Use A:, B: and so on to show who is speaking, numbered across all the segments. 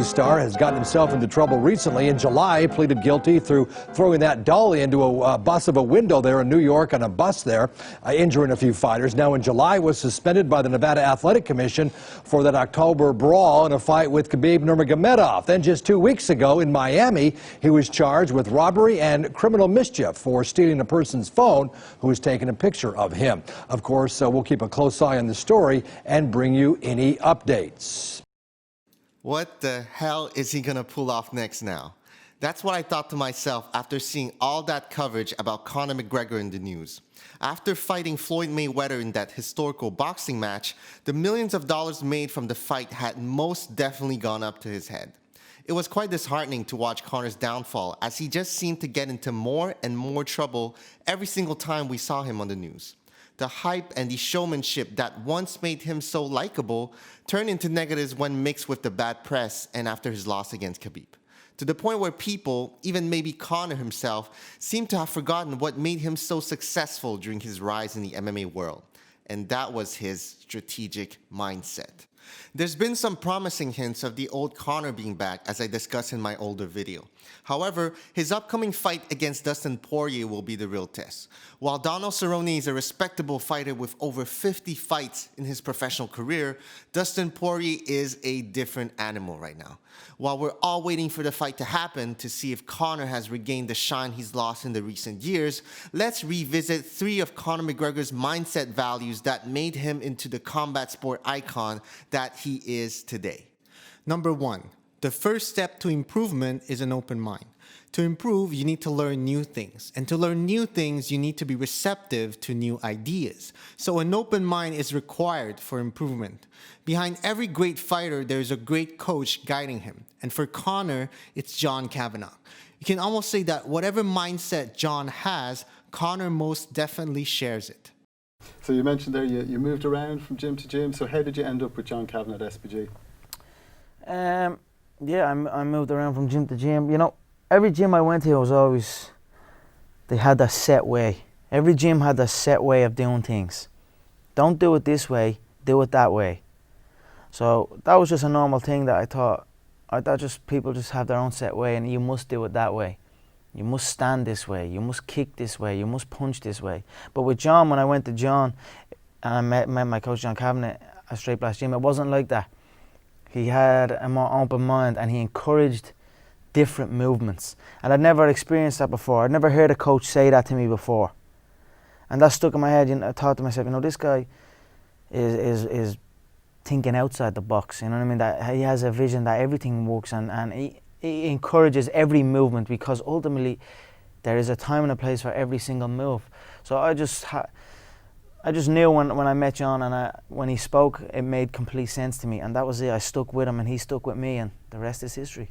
A: movie star has gotten himself into trouble recently. In July, he pleaded guilty through throwing that dolly into a bus of a window there in New York on a bus there, injuring a few fighters. Now in July, was suspended by the Nevada Athletic Commission for that October brawl in a fight with Khabib Nurmagomedov. Then just 2 weeks ago in Miami, he was charged with robbery and criminal mischief for stealing a person's phone who was taking a picture of him. Of course, we'll keep a close eye on the story and bring you any updates.
B: What the hell is he gonna pull off next now? That's what I thought to myself after seeing all that coverage about Conor McGregor in the news. After fighting Floyd Mayweather in that historical boxing match, the millions of dollars made from the fight had most definitely gone up to his head. It was quite disheartening to watch Conor's downfall, as he just seemed to get into more and more trouble every single time we saw him on the news. The hype and the showmanship that once made him so likable turned into negatives when mixed with the bad press and after his loss against Khabib. To the point where people, even maybe Conor himself, seem to have forgotten what made him so successful during his rise in the MMA world. And that was his strategic mindset. There's been some promising hints of the old Conor being back, as I discussed in my older video. However, his upcoming fight against Dustin Poirier will be the real test. While Donald Cerrone is a respectable fighter with over 50 fights in his professional career, Dustin Poirier is a different animal right now. While we're all waiting for the fight to happen to see if Conor has regained the shine he's lost in the recent years, let's revisit 3 of Conor McGregor's mindset values that made him into the combat sport icon that he is today. Number 1, the first step to improvement is an open mind. To improve, you need to learn new things. And to learn new things, you need to be receptive to new ideas. So an open mind is required for improvement. Behind every great fighter, there is a great coach guiding him. And for Conor, it's John Kavanagh. You can almost say that whatever mindset John has, Conor most definitely shares it.
C: So you mentioned there you moved around from gym to gym. So how did you end up with John Kavanagh at SPG?
D: Yeah, I moved around from gym to gym. You know, every gym I went to was always, they had a set way. Every gym had a set way of doing things. Don't do it this way, do it that way. So that was just a normal thing that I thought just people just have their own set way and you must do it that way. You must stand this way, you must kick this way, you must punch this way. But with John, when I went to John and I met my coach John Kavanagh at Straight Blast Gym, it wasn't like that. He had a more open mind and he encouraged different movements. And I'd never experienced that before. I'd never heard a coach say that to me before. And that stuck in my head. You know, I thought to myself, you know, this guy is thinking outside the box. You know what I mean? That he has a vision that everything works and he encourages every movement, because ultimately there is a time and a place for every single move. So I just knew when I met John and when he spoke, it made complete sense to me. And that was it. I stuck with him and he stuck with me, and the rest is history.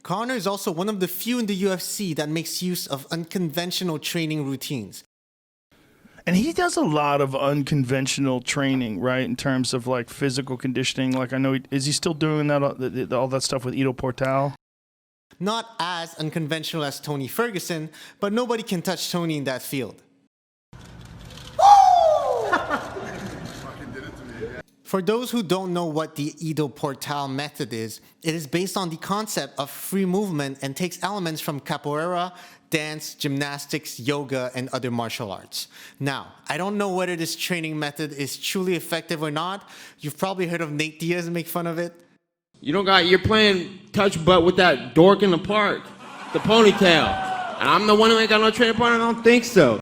B: Conor is also one of the few in the UFC that makes use of unconventional training routines.
E: And he does a lot of unconventional training, right, in terms of like physical conditioning. Like I know, is he still doing that, all that stuff with Ido Portal?
B: Not as unconventional as Tony Ferguson, but nobody can touch Tony in that field. For those who don't know what the Ido Portal method is, it is based on the concept of free movement and takes elements from capoeira, dance, gymnastics, yoga, and other martial arts. Now, I don't know whether this training method is truly effective or not. You've probably heard of Nate Diaz make fun of it.
F: You're playing touch butt with that dork in the park, the ponytail. And I'm the one who ain't got no training partner? I don't think so.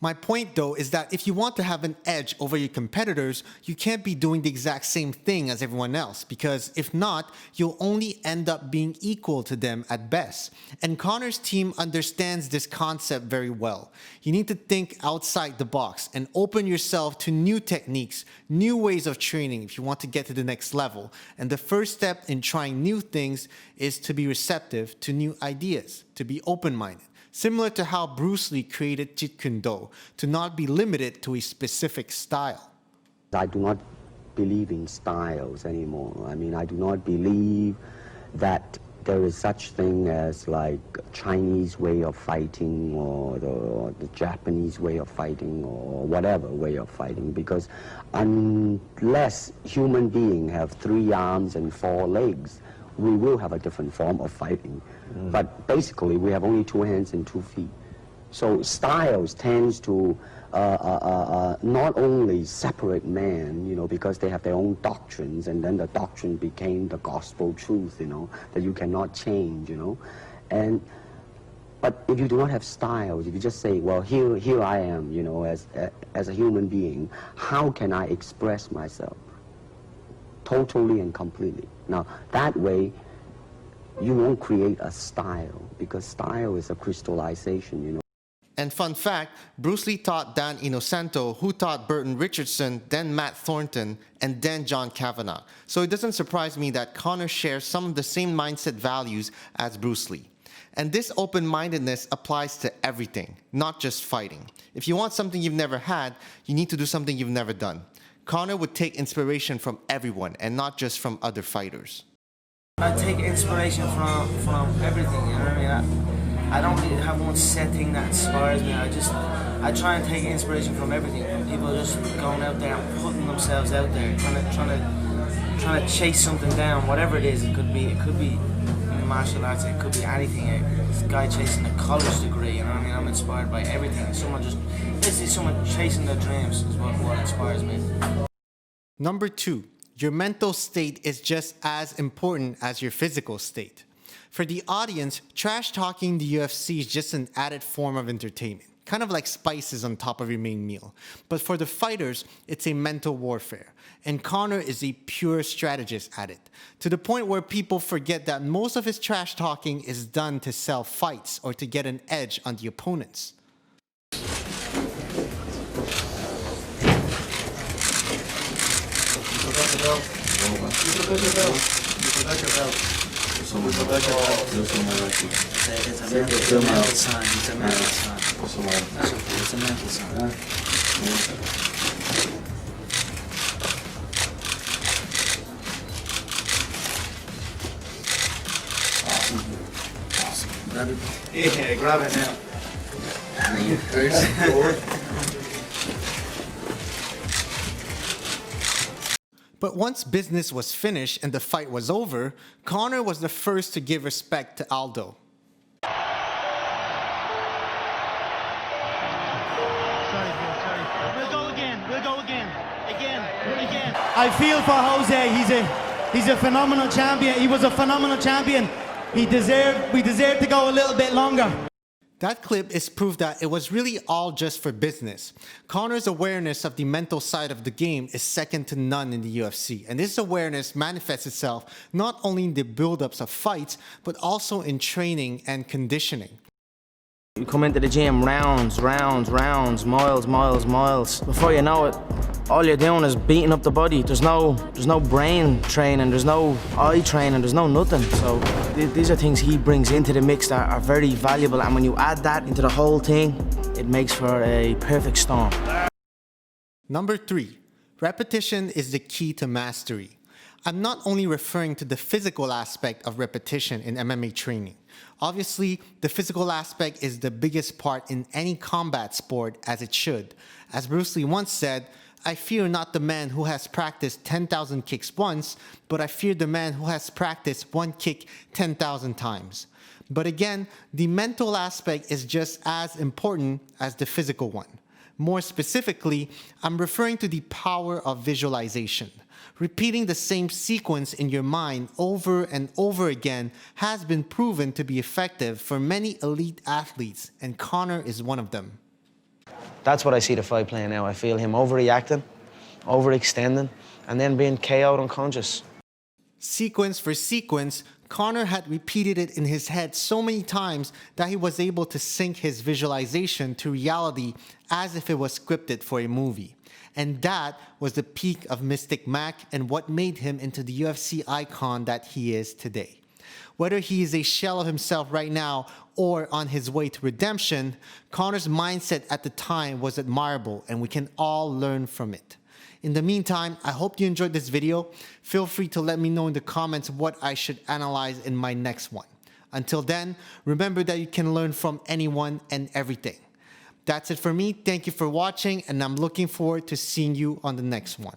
B: My point, though, is that if you want to have an edge over your competitors, you can't be doing the exact same thing as everyone else, because if not, you'll only end up being equal to them at best. And Conor's team understands this concept very well. You need to think outside the box and open yourself to new techniques, new ways of training if you want to get to the next level. And the first step in trying new things is to be receptive to new ideas, to be open-minded. Similar to how Bruce Lee created Jeet Kune Do, to not be limited to a specific style.
G: I do not believe in styles anymore. I mean, I do not believe that there is such thing as like Chinese way of fighting or the Japanese way of fighting or whatever way of fighting, because unless human beings have 3 arms and 4 legs, we will have a different form of fighting. But basically, we have only 2 hands and 2 feet. So styles tends to not only separate men, you know, because they have their own doctrines, and then the doctrine became the gospel truth, you know, that you cannot change, you know. But if you do not have styles, if you just say, well, here I am, you know, as a human being, how can I express myself totally and completely? Now, that way, you won't create a style, because style is a crystallization, you know.
B: And fun fact, Bruce Lee taught Dan Innocento, who taught Burton Richardson, then Matt Thornton, and then John Kavanagh. So it doesn't surprise me that Conor shares some of the same mindset values as Bruce Lee. And this open-mindedness applies to everything, not just fighting. If you want something you've never had, you need to do something you've never done. Conor would take inspiration from everyone and not just from other fighters.
D: I take inspiration from everything, you know what I mean? I don't really have one set thing that inspires me. I try and take inspiration from everything. From people just going out there and putting themselves out there, trying to chase something down, whatever it is. It could be martial arts. It could be anything. This guy chasing a college degree. You know what I mean? I'm inspired by everything. Someone chasing their dreams is what inspires me.
B: Number 2, your mental state is just as important as your physical state. For the audience, trash talking the UFC is just an added form of entertainment, kind of like spices on top of your main meal. But for the fighters, it's a mental warfare. And Conor is a pure strategist at it, to the point where people forget that most of his trash talking is done to sell fights or to get an edge on the opponents.
D: It's a mental sign. It's a mental sign. That's okay. It's a mental sign. Awesome. Grab it. Yeah, grab it now.
B: But once business was finished and the fight was over, Conor was the first to give respect to Aldo.
H: Sorry. We'll go again. Again. I feel for Jose. He's a phenomenal champion. He was a phenomenal champion. We deserve to go a little bit longer.
B: That clip is proof that it was really all just for business. Conor's awareness of the mental side of the game is second to none in the UFC, and this awareness manifests itself not only in the build-ups of fights, but also in training and conditioning.
D: You come into the gym, rounds, miles. Before you know it, all you're doing is beating up the body. There's no brain training, there's no eye training, there's no nothing. So these are things he brings into the mix that are very valuable, and when you add that into the whole thing, it makes for a perfect storm.
B: Number 3, repetition is the key to mastery. I'm not only referring to the physical aspect of repetition in MMA training. Obviously, the physical aspect is the biggest part in any combat sport, as it should. As Bruce Lee once said, I fear not the man who has practiced 10,000 kicks once, but I fear the man who has practiced one kick 10,000 times. But again, the mental aspect is just as important as the physical one. More specifically, I'm referring to the power of visualization. Repeating the same sequence in your mind over and over again has been proven to be effective for many elite athletes, and Conor is one of them.
D: That's what I see the fight playing out. I feel him overreacting, overextending, and then being KO'd unconscious.
B: Sequence for sequence, Conor had repeated it in his head so many times that he was able to sync his visualization to reality as if it was scripted for a movie. And that was the peak of Mystic Mac and what made him into the UFC icon that he is today. Whether he is a shell of himself right now or on his way to redemption, Conor's mindset at the time was admirable, and we can all learn from it. In the meantime, I hope you enjoyed this video. Feel free to let me know in the comments what I should analyze in my next one. Until then, remember that you can learn from anyone and everything. That's it for me. Thank you for watching, and I'm looking forward to seeing you on the next one.